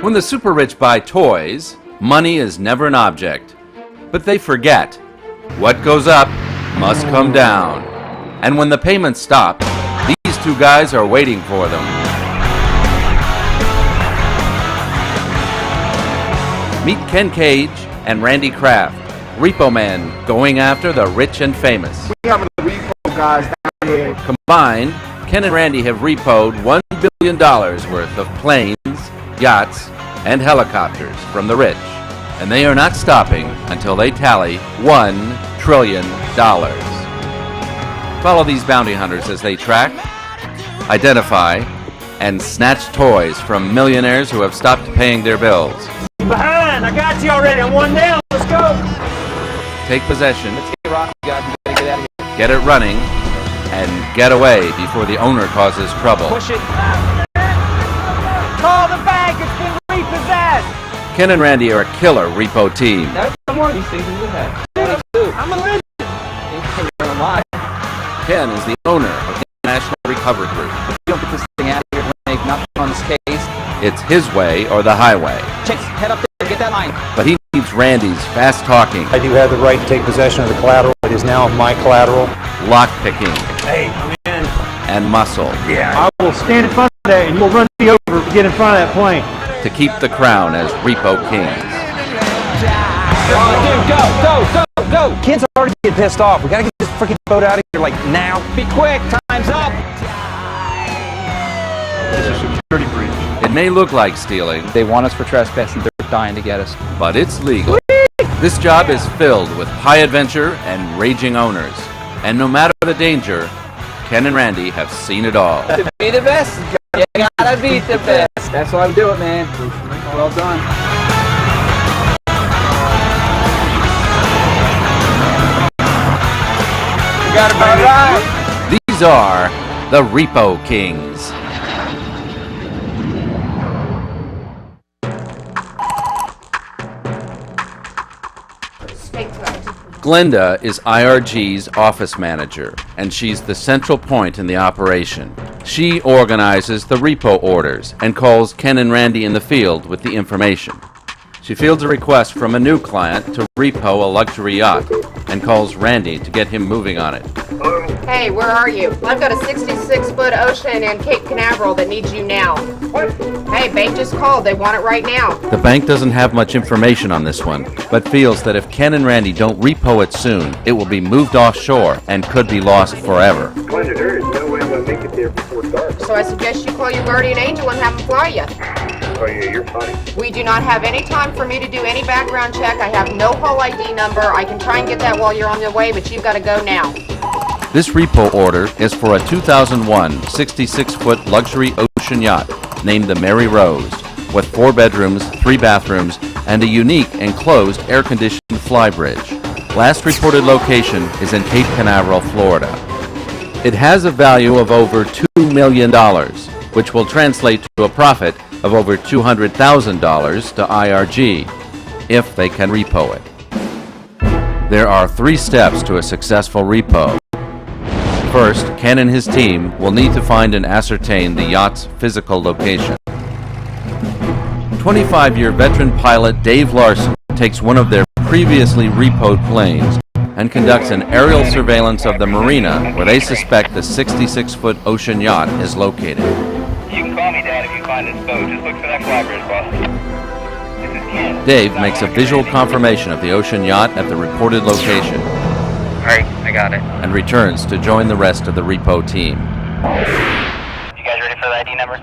When the super rich buy toys, money is never an object. But they forget, what goes up must come down. And when the payments stop, these two guys are waiting for them. Meet Ken Cage and Randy Kraft, repo men going after the rich and famous. We have the repo guys down here. Combined, Ken and Randy have repoed $1 billion worth of planes, yachts, and helicopters from the rich. And they are not stopping until they tally $1 trillion. Follow these bounty hunters as they track, identify, and snatch toys from millionaires who have stopped paying their bills. Behind! I got you already. I'm one down. Let's go. Take possession, Let's get rock, guys. We gotta get out of here. get it running, and get away before the owner causes trouble. Push it. Call the bank. It's been repossessed. Ken and Randy are a killer repo team. That's more of these things in your head. I'm a legend. Ken is the owner of the International Recovery Group. If you don't get this thing out of here, we're gonna make nothing on this case. It's his way or the highway. Chase, head up there. Get that line. But he needs Randy's fast talking, I do have the right to take possession of the collateral. It is now my collateral. lock picking, Hey, I'm in. and muscle I will stand in front of that and you'll run me over to get in front of that plane. to keep the crown as repo kings. Dude, go. Kids are already getting pissed off. We gotta get this freaking boat out of here, like, now. Be quick. Time's up. It may look like stealing, They want us for trespassing. They're dying to get us. but it's legal. This job is filled with high adventure and raging owners. And no matter the danger, Ken and Randy have seen it all. To be the best, you gotta beat the best. That's how I do it, man. Well done. You got it about right. These are the Repo Kings. Glinda is IRG's office manager, and she's the central point in the operation. She organizes the repo orders and calls Ken and Randy in the field with the information. She fields a request from a new client to repo a luxury yacht and calls Randy to get him moving on it. Hey, where are you? I've got a 66-foot ocean in Cape Canaveral that needs you now. What? Hey, bank just called. They want it right now. The bank doesn't have much information on this one, but feels that if Ken and Randy don't repo it soon, it will be moved offshore and could be lost forever. Glinda, there is no way I'm going to make it there before dark. So I suggest you call your guardian angel and have him fly you. Oh yeah, you're funny. We do not have any time for me to do any background check. I have no hull ID number. I can try and get that while you're on your way, but you've got to go now. This repo order is for a 2001 66-foot luxury ocean yacht named the Mary Rose, with 4 bedrooms, 3 bathrooms, and a unique enclosed air-conditioned flybridge. Last reported location is in Cape Canaveral, Florida. It has a value of over $2 million, which will translate to a profit of over $200,000 to IRG, if they can repo it. There are 3 steps to a successful repo. First, Ken and his team will need to find and ascertain the yacht's physical location. 25-year veteran pilot Dave Larson takes one of their previously repoed planes and conducts an aerial surveillance of the marina where they suspect the 66-foot ocean yacht is located. You can call me, Dad, if you find this boat. Just look for that flybridge, boss. This is Ken. Dave makes a visual confirmation of the ocean yacht at the reported location Alright, I got it. and returns to join the rest of the repo team. You guys ready for the ID number?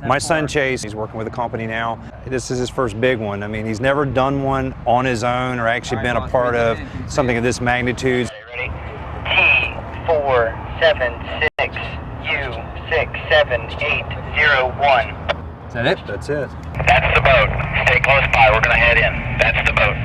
My son Chase, he's working with a company now. This is his first big one. I mean, he's never done one on his own or actually been a part of something of this magnitude. Ready? T476U67801. Is that it? That's it. That's the boat. Stay close by. We're gonna head in. That's the boat.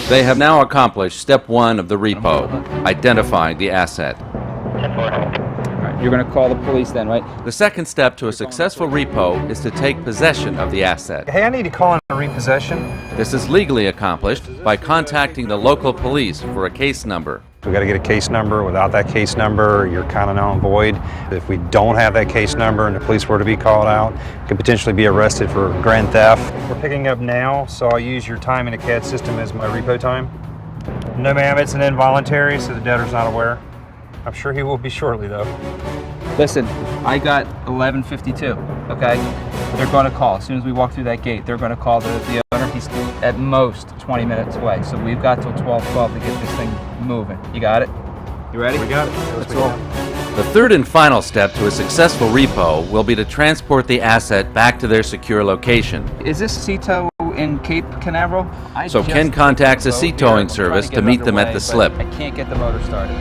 They have now accomplished step 1 of the repo, identifying the asset. 10-4. You're gonna call the police then, right? The second step to a successful repo is to take possession of the asset. Hey, I need to call in a repossession. This is legally accomplished by contacting the local police for a case number. We got to get a case number. Without that case number, you're kind of null and void. If we don't have that case number and the police were to be called out, could potentially be arrested for grand theft. We're picking up now, so I'll use your time in the CAD system as my repo time. No, ma'am, it's an involuntary, so the debtor's not aware. I'm sure he will be shortly, though. Listen, I got 11:52, okay? They're going to call. As soon as we walk through that gate, they're going to call the owner. He's at most 20 minutes away. So we've got till 12:12 to get this thing moving. You got it? You ready? We got it. Let's roll. The third and final step to a successful repo will be to transport the asset back to their secure location. Is this Cito in Cape Canaveral? So Ken contacts a sea towing service to meet them at the slip. I can't get the motor started.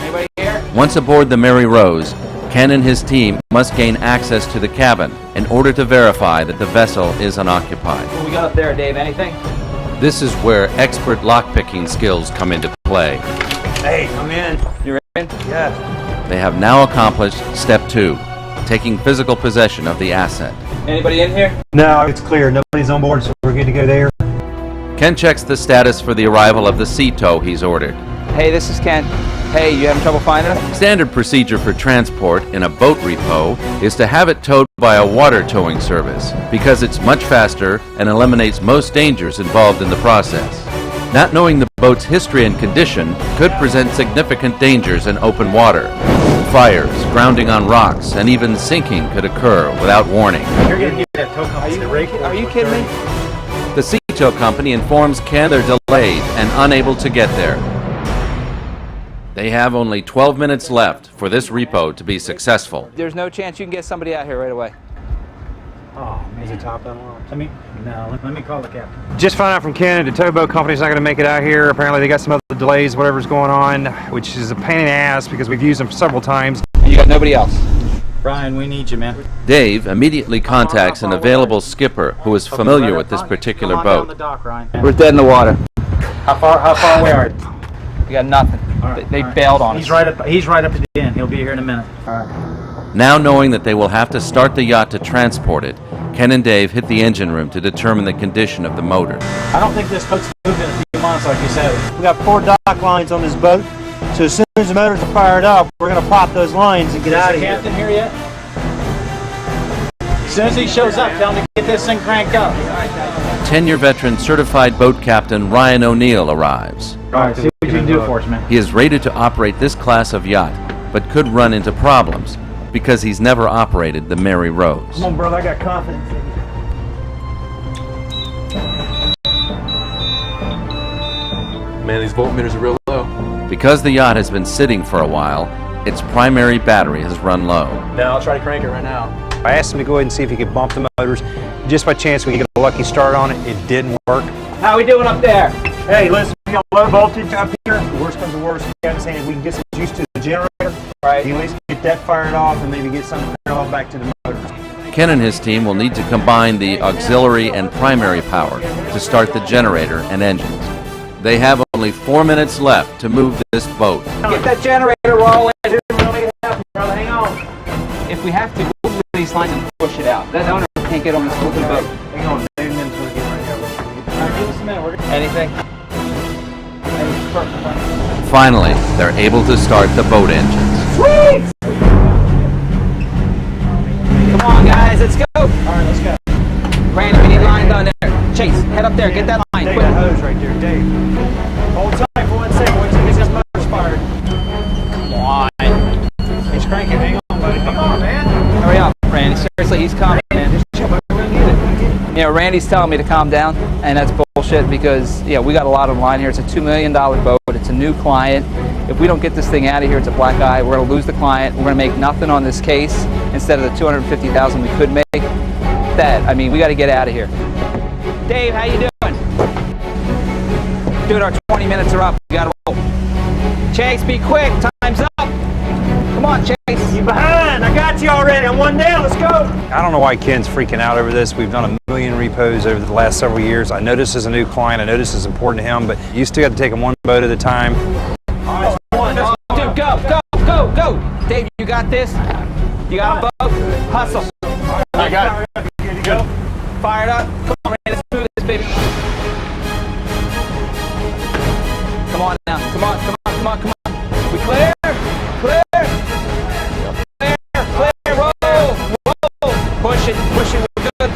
Anybody here? Once aboard the Mary Rose, Ken and his team must gain access to the cabin in order to verify that the vessel is unoccupied. What we got up there, Dave? Anything? This is where expert lockpicking skills come into play. Hey, come in. You in? Yeah. They have now accomplished step 2, taking physical possession of the asset. Anybody in here? No, it's clear. Nobody's on board, so we're good to go there. Ken checks the status for the arrival of the sea tow he's ordered. Hey, this is Ken. Hey, you having trouble finding us? Standard procedure for transport in a boat repo is to have it towed by a water towing service because it's much faster and eliminates most dangers involved in the process. Not knowing the boat's history and condition could present significant dangers in open water. Fires, grounding on rocks, and even sinking could occur without warning. You're going to get that tow company to rake. Are you kidding me? The sea tow company informs Ken they're delayed and unable to get there. They have only 12 minutes left for this repo to be successful. There's no chance you can get somebody out here right away. Oh, is it top unlocked? Let me call the captain. Just found out from Ken that the towboat company's not going to make it out here. Apparently they got some other delays, whatever's going on, which is a pain in the ass because we've used them several times. You got nobody else? Brian, we need you, man. Dave immediately contacts an available skipper who is familiar with this particular Come on down the boat. dock, Ryan. We're dead in the water. How far away are you? We got nothing. They bailed on us. He's right up at the end. He'll be here in a minute. All right. Now knowing that they will have to start the yacht to transport it, Ken and Dave hit the engine room to determine the condition of the motor. I don't think this boat's moving in a few months, like you said. We got 4 dock lines on this boat, so as soon as the motors are fired up, we're going to pop those lines and get out of here. Is the captain here yet? As soon as he shows up, tell him to get this thing cranked up. 10-year veteran certified boat captain Ryan O'Neill arrives. All right, see what you can do for us, man. He is rated to operate this class of yacht, but could run into problems because he's never operated the Mary Rose. Come on, brother, I got confidence in you. Man, these voltmeters are real low. Because the yacht has been sitting for a while, its primary battery has run low. Now I'll try to crank it right now. I asked him to go ahead and see if he could bump the motors. Just by chance we could get a lucky start on it. It didn't work. How we doing up there? Hey, listen, we got low voltage up here. The worst comes to worst, I'm saying if we can get some juice to the generator, Right. at least get that fired off and maybe get something fired off back to the motors. Ken and his team will need to combine the auxiliary and primary power to start the generator and engines. They have only 4 minutes left to move this boat. Get that generator rolling. We'll make it happen, brother. Hang on. If we have to, we'll move these lines and push it out. That owner can't get on this stupid boat. Hang on. Dave and them's going to get right here. All right, give us a minute. We're gonna... Anything? Finally, they're able to start the boat engines. Sweet! Come on, guys, let's go. All right, let's go. Brandon, we need lines on there. Chase, head up there, get that line, Dave, quick. that hose right there. Dave. Hold tight for 1 second. Wait till he gets his motors fired. Come on. He's cranking. Hang on, buddy. Come on, man. Hurry up, Randy. Seriously, he's coming, man. Just chill, but we're going to get it. You know, Randy's telling me to calm down, and that's bullshit because, yeah, we got a lot on the line here. It's a $2 million boat. It's a new client. If we don't get this thing out of here, it's a black eye. We're going to lose the client. We're going to make nothing on this case instead of the $250,000 we could make. That, I mean, we got to get out of here. Dave, how you doing? Dude, our 20 minutes are up. We got to roll. Chase, be quick. Time's up. Come on, Chase. You behind. I got you already. I'm 1 down. Let's go. I don't know why Ken's freaking out over this. We've done a million repos over the last several years. I know this is a new client. I know this is important to him, but you still got to take them one boat at a time. All right, one. Dude, go. Dave, you got this? You got a boat? Hustle. I got it. Good to go. Fired up. Come on, man, let's do this, baby. Come on now. Come on, come on, come on, come on. We clear? Clear. Clear, roll. Push it, we're good.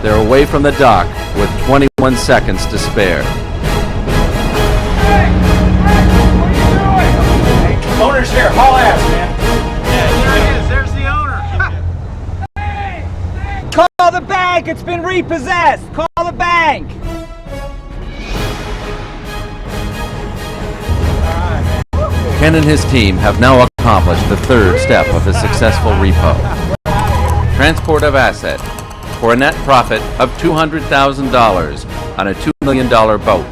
They're away from the dock with 21 seconds to spare. Owner's here. Haul ass, man. Yeah, there he is. There's the owner. Call the bank! It's been repossessed! Call the bank! Ken and his team have now accomplished the third step of a successful repo. Transport of asset for a net profit of $200,000 on a $2 million boat.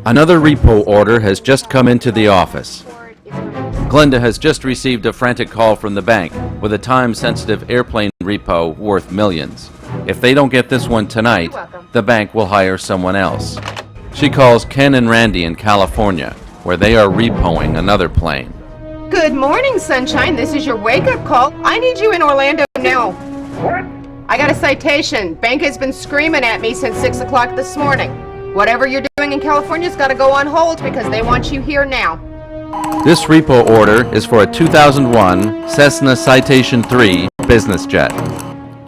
Another repo order has just come into the office. Glinda has just received a frantic call from the bank with a time-sensitive airplane repo worth millions. If they don't get this one tonight, the bank will hire someone else. She calls Ken and Randy in California, where they are repoing another plane. Good morning, sunshine. This is your wake-up call. I need you in Orlando now. What? I got a citation. Bank has been screaming at me since 6 o'clock this morning. Whatever you're doing in California's got to go on hold because they want you here now. This repo order is for a 2001 Cessna Citation 3 business jet.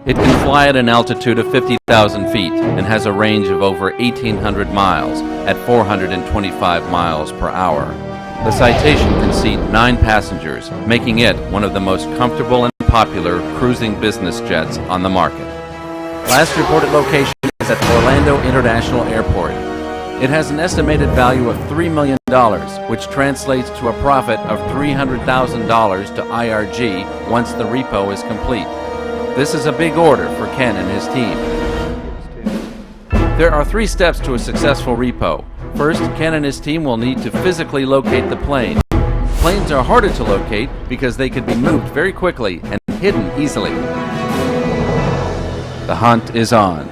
It can fly at an altitude of 50,000 feet and has a range of over 1,800 miles at 425 miles per hour. The Citation can seat 9 passengers, making it one of the most comfortable and popular cruising business jets on the market. Last reported location is at Orlando International Airport. It has an estimated value of $3 million, which translates to a profit of $300,000 to IRG once the repo is complete. This is a big order for Ken and his team. There are 3 steps to a successful repo. First, Ken and his team will need to physically locate the plane. Planes are harder to locate because they can be moved very quickly and hidden easily. The hunt is on.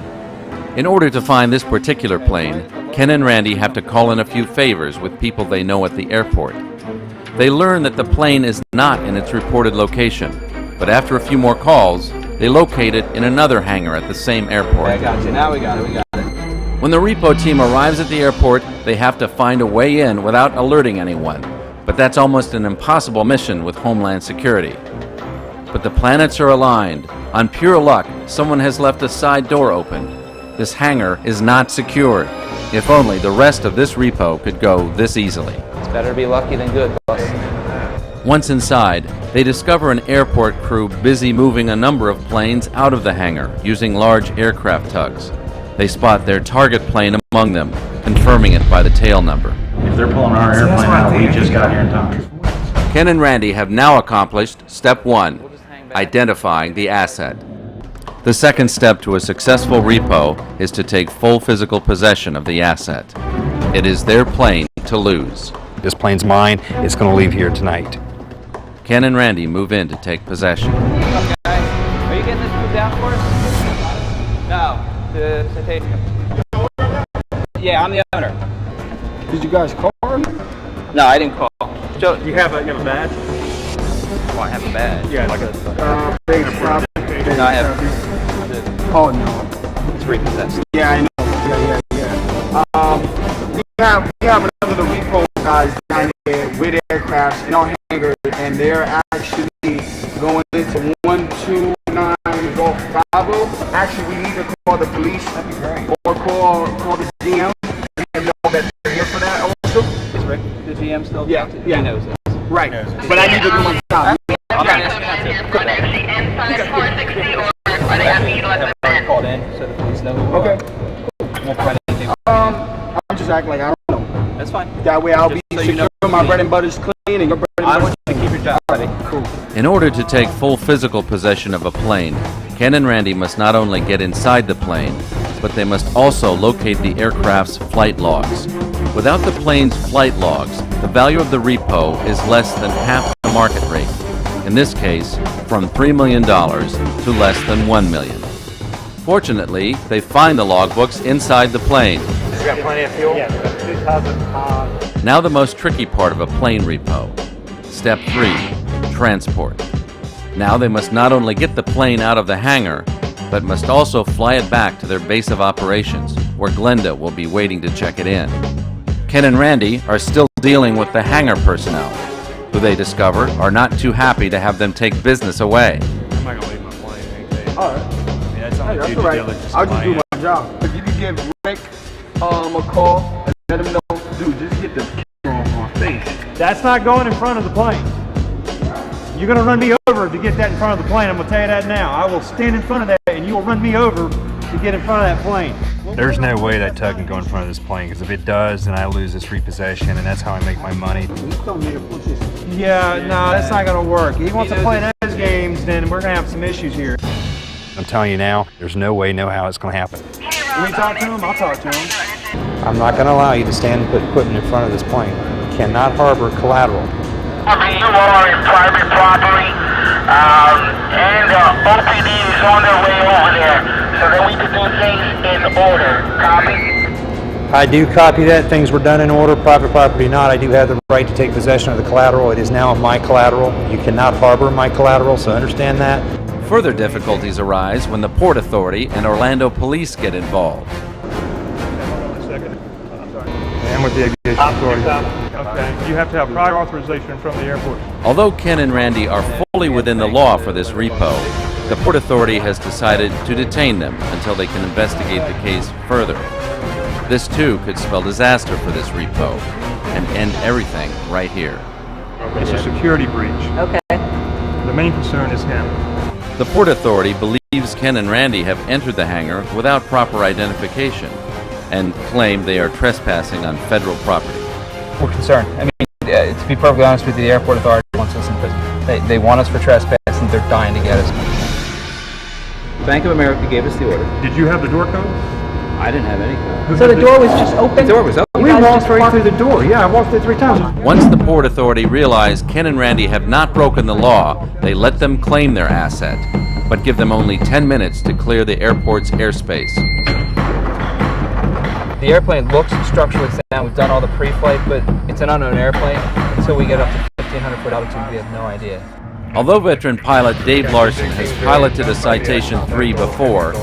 In order to find this particular plane, Ken and Randy have to call in a few favors with people they know at the airport. They learn that the plane is not in its reported location, but after a few more calls, they locate it in another hangar at the same airport. I got you. Now we got it. When the repo team arrives at the airport, they have to find a way in without alerting anyone. But that's almost an impossible mission with Homeland Security. But the planets are aligned. On pure luck, someone has left a side door open. This hangar is not secured. If only the rest of this repo could go this easily. It's better to be lucky than good, boss. Once inside, they discover an airport crew busy moving a number of planes out of the hangar using large aircraft tugs. They spot their target plane among them, confirming it by the tail number. If they're pulling our airplane out, we just got here in time. Ken and Randy have now accomplished step 1, identifying the asset. The second step to a successful repo is to take full physical possession of the asset. It is their plane to lose. This plane's mine. It's going to leave here tonight. Ken and Randy move in to take possession. Okay. Are you getting this moved down for us? No. The citation. Yeah, I'm the owner. Did you guys call him? No, I didn't call. Joe, You have a badge? oh, I have a badge. Yeah, like a No, I have. Oh, no. It's repossessed. Yeah, I know. Yeah. We have another repo guys down there with aircrafts in our hangar, and they're actually going into 129 Golf Bravo. Actually, we need to call the police or call the GM and know that they're here for that also. Is Rick the GM still? Yeah. He knows it. Right. But I need to come on top. Called in so the police know who we Okay. Won't find anything. I'm just acting like I don't know. That's fine. That way I'll be Just so you secure. know. My bread and butter's clean, and your bread and I butter's want you to keep your job, buddy. cool. In order to take full physical possession of a plane, Ken and Randy must not only get inside the plane, but they must also locate the aircraft's flight logs. Without the plane's flight logs, the value of the repo is less than half the market rate. In this case, from $3 million to less than $1 million. Fortunately, they find the logbooks inside the plane. You got plenty of fuel? Yeah, 2,000 pounds. Now the most tricky part of a plane repo. Step 3, transport. Now they must not only get the plane out of the hangar, but must also fly it back to their base of operations, where Glinda will be waiting to check it in. Ken and Randy are still dealing with the hangar personnel, who they discover are not too happy to have them take business away. I'm not gonna leave my plane, ain't they? All right. Yeah, it's only Hey, that's due all right. diligence I'll on just my do end. my job. If you could give Rick a call and let him know, dude, just get the camera off my face. That's not going in front of the plane. You're gonna run me over to get that in front of the plane. I'm gonna tell you that now. I will stand in front of that and you will run me over to get in front of that plane. There's no way that tug can go in front of this plane, because if it does, then I lose this repossession, and that's how I make my money. Yeah, no, that's not gonna work. He wants to play those games, then we're gonna have some issues here. I'm telling you now, there's no way, no how it's going to happen. When we talk to him, I'll talk to him. I'm not going to allow you to stand and put equipment in front of this plane. You cannot harbor collateral. You are in private property, and OPD is on their way over there, so that we can do things in order. Copy? I do copy that. Things were done in order, private property or not. I do have the right to take possession of the collateral. It is now my collateral. You cannot harbor my collateral, so understand that. Further difficulties arise when the Port Authority and Orlando Police get involved. And with the aviation authority. Okay, you have to have prior authorization from the airport. Although Ken and Randy are fully within the law for this repo, the Port Authority has decided to detain them until they can investigate the case further. This too could spell disaster for this repo and end everything right here. It's a security breach. Okay. The main concern is him. The Port Authority believes Ken and Randy have entered the hangar without proper identification and claim they are trespassing on federal property. We're concerned. I mean, to be perfectly honest with you, the airport authority wants us in prison. They want us for trespassing. They're dying to get us. Bank of America gave us the order. Did you have the door code? I didn't have any. So the door was just open? The door was open. We walked right through the door. Yeah, I walked through 3 times. Once the Port Authority realized Ken and Randy have not broken the law, they let them claim their asset, but give them only 10 minutes to clear the airport's airspace. The airplane looks structurally sound. We've done all the pre-flight, but it's an unknown airplane. Until we get up to 1,500 foot altitude, we have no idea. Although veteran pilot Dave Larson has piloted a Citation 3 before,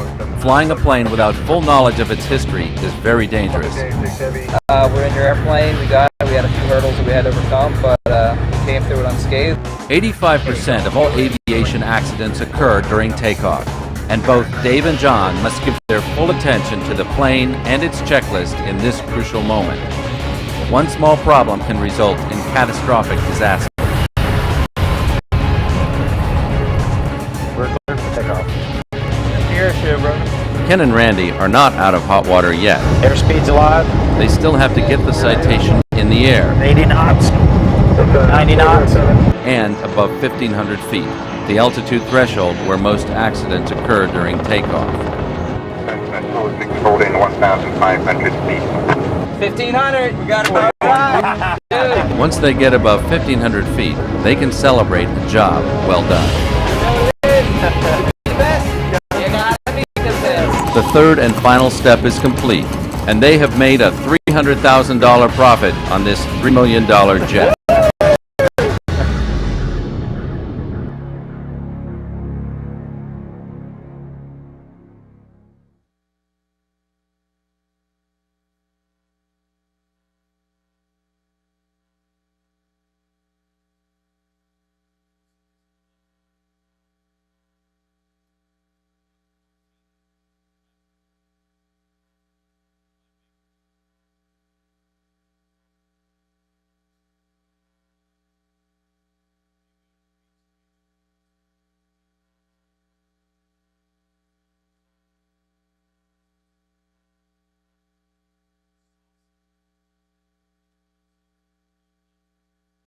flying a plane without full knowledge of its history is very dangerous. We're in your airplane. We had a few hurdles that we had to overcome, but we came through it unscathed. 85% of all aviation accidents occur during takeoff, and both Dave and John must give their full attention to the plane and its checklist in this crucial moment. One small problem can result in catastrophic disaster. We're clear for takeoff. Ken and Randy are not out of hot water yet. Airspeed's alive. They still have to get the Citation in the air 80 knots. 90 knots. and above 1,500 feet, the altitude threshold where most accidents occur during takeoff. Holding 1,500 feet. 1,500. We got it. Once they get above 1,500 feet, they can celebrate a job well done. The third and final step is complete, and they have made a $300,000 profit on this $3 million jet.